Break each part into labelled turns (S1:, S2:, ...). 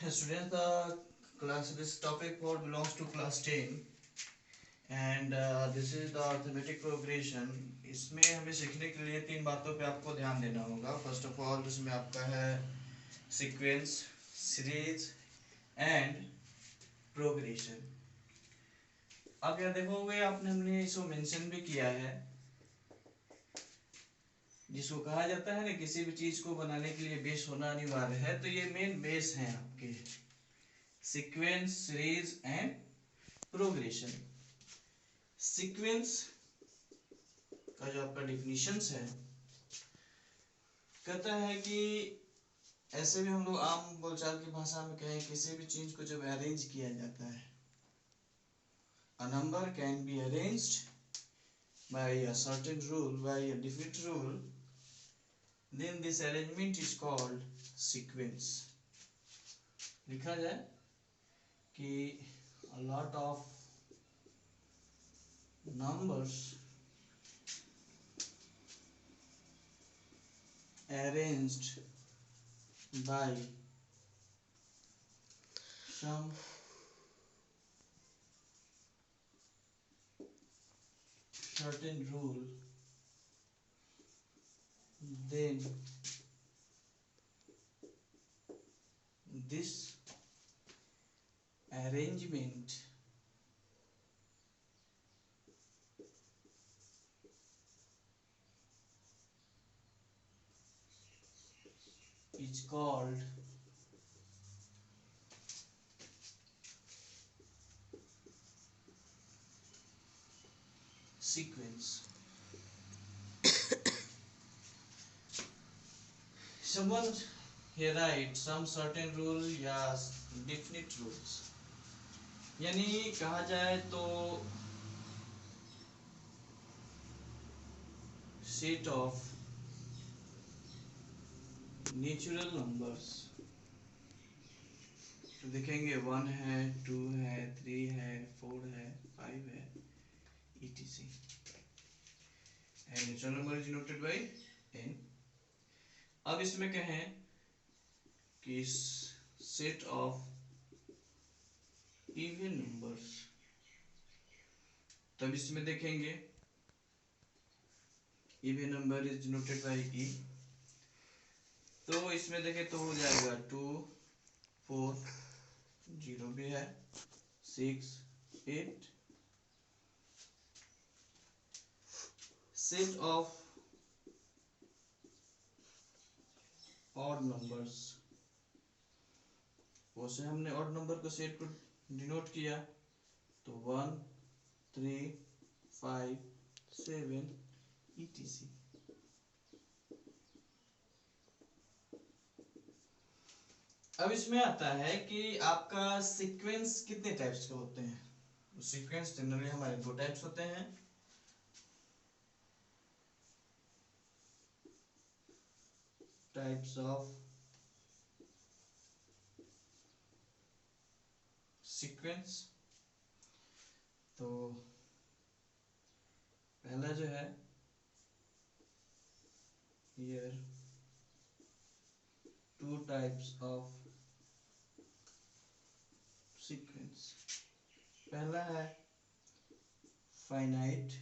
S1: Students, the class this topic for belongs to class 10 and this is the arithmetic progression. इसमें हमें सीखने के लिए तीन बातों पे आपको ध्यान देना होगा. फर्स्ट ऑफ ऑल इसमें आपका है सीक्वेंस, सीरीज एंड प्रोग्रेशन. अब यह देखोगे आपने हमने इसको मेंशन भी किया है, जिसको कहा जाता है ना किसी भी चीज को बनाने के लिए बेस होना अनिवार्य है. तो ये मेन बेस है आपके sequence, series and progression. Sequence का जो आपका डिफिनीशंस है कहता है कि ऐसे भी हम लोग आम बोलचाल की भाषा में कहें किसी भी चीज को जब अरेंज किया जाता है, a number can be arranged by a certain rule, by a definite rule, then this arrangement is called sequence. लिखा जाए कि a lot of numbers arranged by some certain rule, then this arrangement is called sequence. Someone here write some certain rule या definite rules, यानी कहा जाए तो set of natural numbers. तो देखेंगे 1 है, 2 है, 3 है, 4 है, 5 है, etc. and natural number is denoted by n. अब इसमें कहें कि सेट ऑफ इवन नंबर्स, तब इसमें देखेंगे even number is denoted by e. तो इसमें देखें तो हो जाएगा 2, 4, 0 भी है, 6, 8. सेट ऑफ ऑड नंबर्स, वैसे हमने ऑड नंबर को सेट को डिनोट किया तो 1, 3, 5, 7 etc. अब इसमें आता है कि आपका सीक्वेंस कितने टाइप्स के होते हैं. सीक्वेंस जनरली हमारे दो टाइप्स होते हैं. Types of sequence. तो पहला जो है हियर 2 टाइप्स ऑफ सीक्वेंस. पहला है फाइनाइट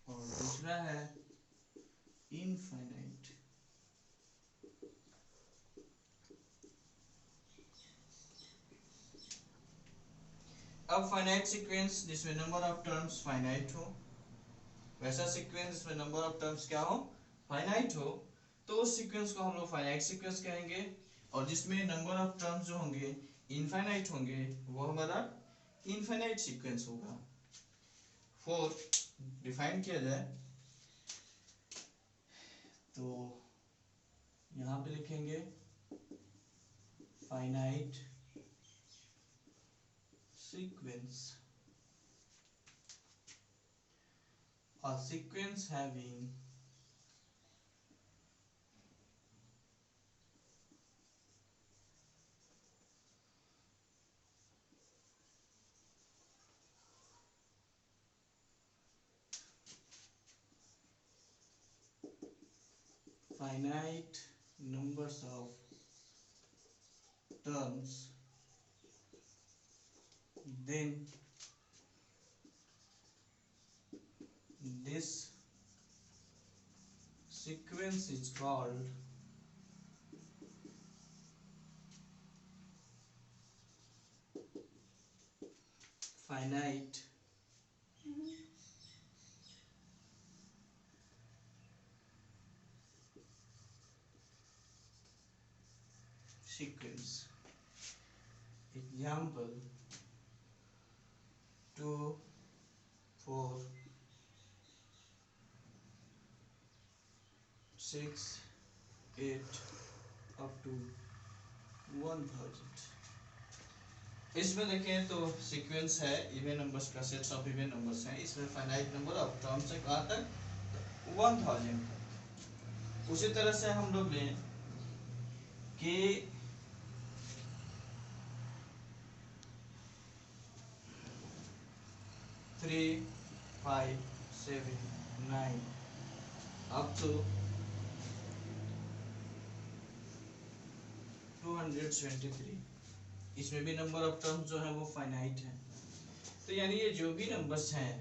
S1: और दूसरा है इनफाइनाइट. अब फाइनाइट सीक्वेंस जिसमें नंबर ऑफ टर्म्स फाइनाइट हो, वैसा सीक्वेंस जिसमें नंबर ऑफ टर्म्स क्या हो, फाइनाइट हो, तो उस सीक्वेंस को हम लोग फाइनाइट सीक्वेंस कहेंगे. और जिसमें नंबर ऑफ टर्म्स जो होंगे इनफाइनाइट होंगे वो हमारा इनफाइनाइट सीक्वेंस होगा. फोर्थ डिफाइन किया जाए तो यहाँ पे लिखेंगे finite sequence, a sequence having finite numbers of terms, then this sequence is called finite sequence. Example 2, 4, 6, 8 up to 1000. इसमें देखें तो सीक्वेंस है इवन नंबर्स का, सेट्स ऑफ इवन नंबर्स हैं, इसमें फाइनाइट नंबर ऑफ टर्म्स है कहाँ तक, 1000 तक। उसी तरह से हम लोग लें कि 3, 5, 7, 9 up to 223, इसमें भी नंबर ऑफ टर्म्स जो है वो फाइनाइट है। तो यानी ये जो भी नंबर्स हैं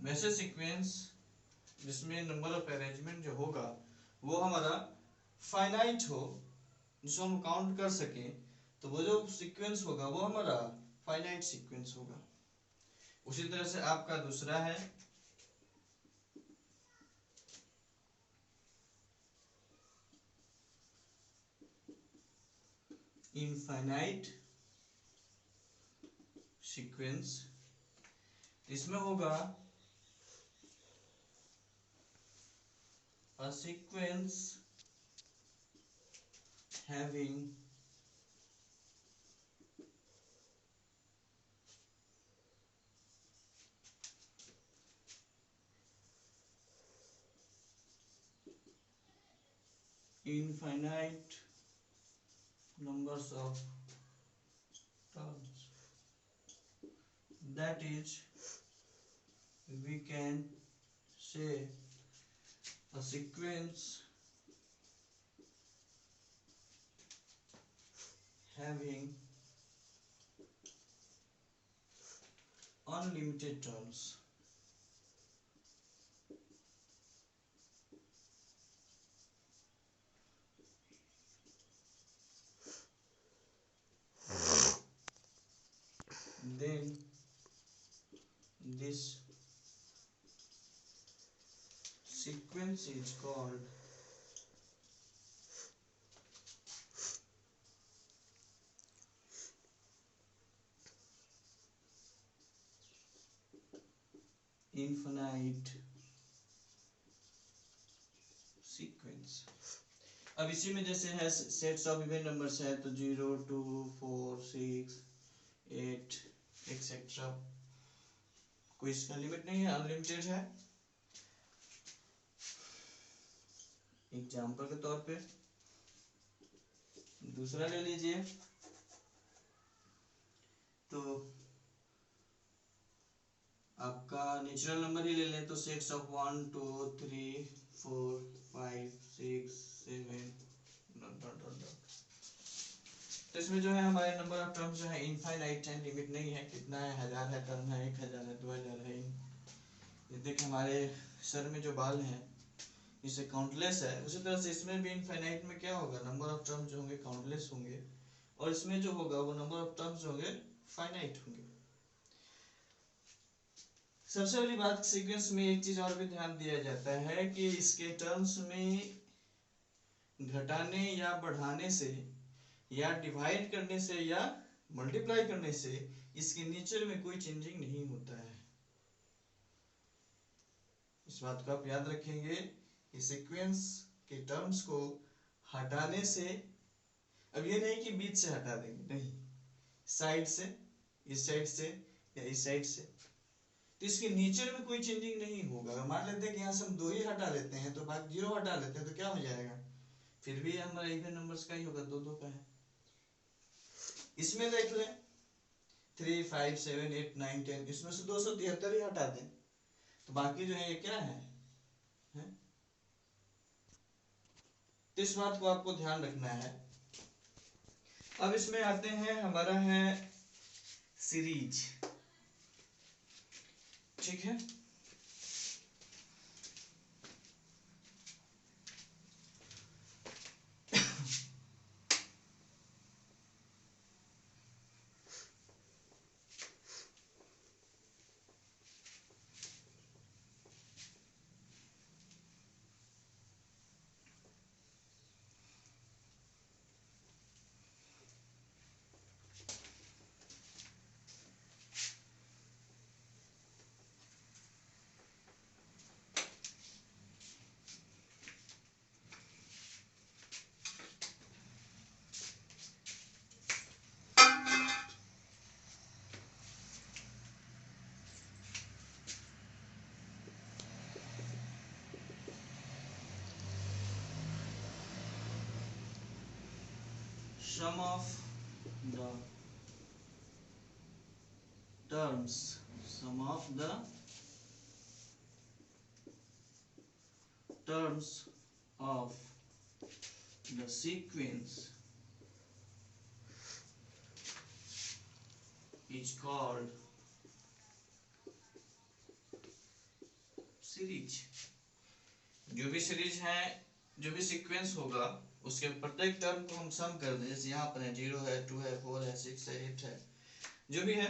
S1: वैसे सीक्वेंस जिसमें नंबर ऑफ अरेंजमेंट जो होगा वो हमारा फाइनाइट हो, जिसको हम काउंट कर सकें, तो वो जो सीक्वेंस होगा वो हमारा फाइनाइट सीक्वेंस होगा। उसी तरह से आपका दूसरा है इनफाइनाइट सीक्वेंस। इसमें होगा a sequence having infinite numbers of terms, that is we can say a sequence having unlimited terms. Then this sequence is called infinite sequence। अब इसी में जैसे है सेट्स ऑफ इवन नंबर्स है तो 0, 2, 4, 6, 8 एक्सेट्रा, कोई इसका लिमिट नहीं है, अनलिमिटेड है। एग्जाम्पल के तौर पे दूसरा ले लीजिए, तो आपका नेचुरल नंबर ही ले लें तो सेट्स ऑफ 1, 2, 3, 4, 5, 6, 7 तो इसमें जो है हमारे नंबर ऑफ टर्म्स जो है इनफाइनाइट है, लिमिट नहीं है, कितना है, 1000 है टर्म है, 1000 है, 2000 है। ये देखिए हमारे सर में जो बाल हैं इसे काउंटलेस है। उसी तरह से इसमें भी इनफाइनाइट में क्या होगा, नंबर ऑफ टर्म्स जो होंगे काउंटलेस होंगे, और इसमें जो होगा वो नंबर ऑफ टर्म्स होंगे फाइनाइट होंगे। सबसे बड़ी बात सीक्वेंस में एक चीज और भी ध्यान दिया जाता है कि इसके टर्म्स में घटाने या बढ़ाने से या डिवाइड करने से या मल्टीप्लाई करने से इसके नेचर में कोई चेंजिंग नहीं होता है। इस बात को आप याद रखेंगे कि सीक्वेंस के टर्म्स को हटाने से, अब ये नहीं कि बीच से हटा देंगे, नहीं, साइड से, इस साइड से या इस साइड से, तो इसके नेचर में कोई चेंजिंग नहीं होगा। मान लेते हैं कि यहाँ से हम 2 ही हटा लेते हैं तो बाकी 0 हटा लेते हैं तो क्या हो जाएगा, फिर भी हमारा इवन नंबर्स का ही होगा, 2 का है। इसमें देख लें 3, 5, 7, 8, 9, 10, इसमें से 273 ही हटा दें तो बाकी जो है ये क्या है? तो इस बात को आपको ध्यान रखना है। अब इसमें आते हैं, हमारा है सीरीज, ठीक है। Sum of the terms, sum of the terms of the sequence is called series. जो भी सीरीज है, जो भी सीक्वेंस होगा, उसके प्रत्येक टर्म को हम सम कर दें, जैसे यहाँ पर है 0 है, 2 है, 4 है, 6 है, 8 है, जो भी है,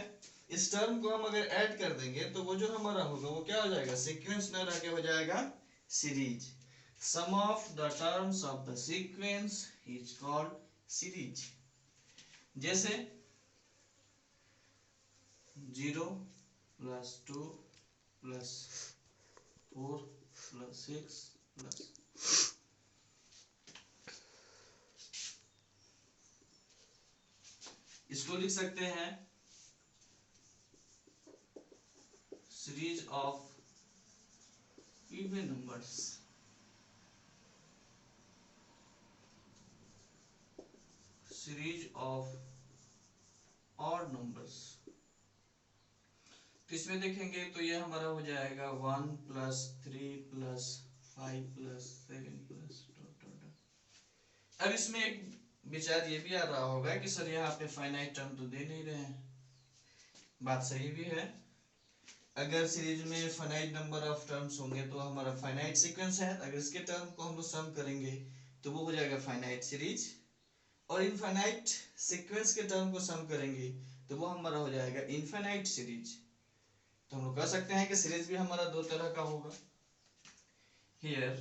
S1: इस टर्म को हम अगर ऐड कर देंगे तो वो जो हमारा होगा वो क्या हो जाएगा, सीक्वेंस न रह के हो जाएगा series. Sum of the terms of the sequence is called series. जैसे 0 प्लस 2 प्लस 4 प्लस 6 प्लस, इसको लिख सकते हैं series of even numbers. Series of odd numbers. तो इसमें देखेंगे तो ये हमारा हो जाएगा 1 प्लस 3 प्लस 5 प्लस 7 प्लस। अब इसमें एक विचार ये भी आ रहा होगा कि सर यहाँ पे फाइनाइट टर्म तो दे नहीं रहे हैं। बात सही भी है, अगर सीरीज में फाइनाइट नंबर ऑफ टर्म्स होंगे तो हमारा फाइनाइट सीक्वेंस है, अगर इसके टर्म को हम लोग सम करेंगे तो वो हो जाएगा फाइनाइट सीरीज, और इनफाइनाइट सीक्वेंस के टर्म को सम करेंगे तो वो हमारा हो जाएगा इनफाइनाइट सीरीज। तो हम लोग कह सकते हैं कि सीरीज भी हमारा दो तरह का होगा। Here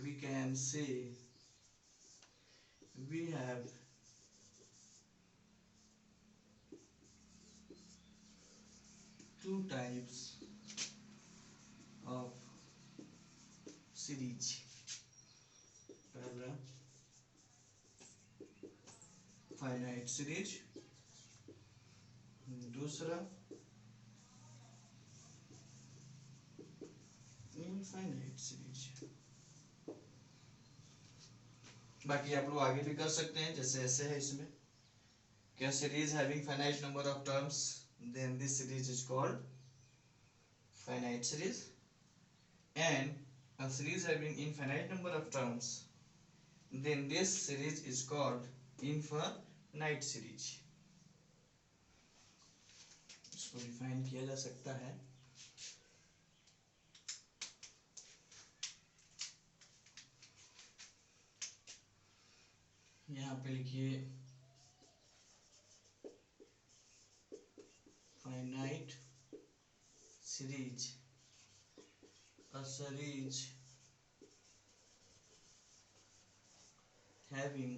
S1: we can say we have two types of series. पहला फाइनाइट सीरीज, दूसरा इनफाइनाइट सीरीज। बाकी आप लोग आगे भी कर सकते हैं, जैसे ऐसे है इसमें क्या, series having finite number of terms then this series is called finite series, and a series having infinite number of terms then this series is called infinite series। इसको डिफाइन किया जा सकता है। यहाँ पे लिखिए finite series, a series having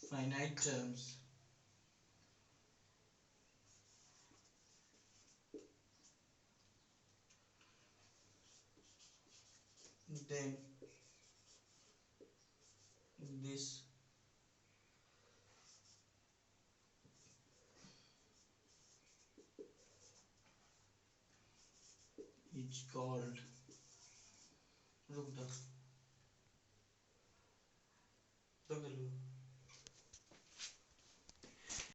S1: finite terms then this is called, रुक दो,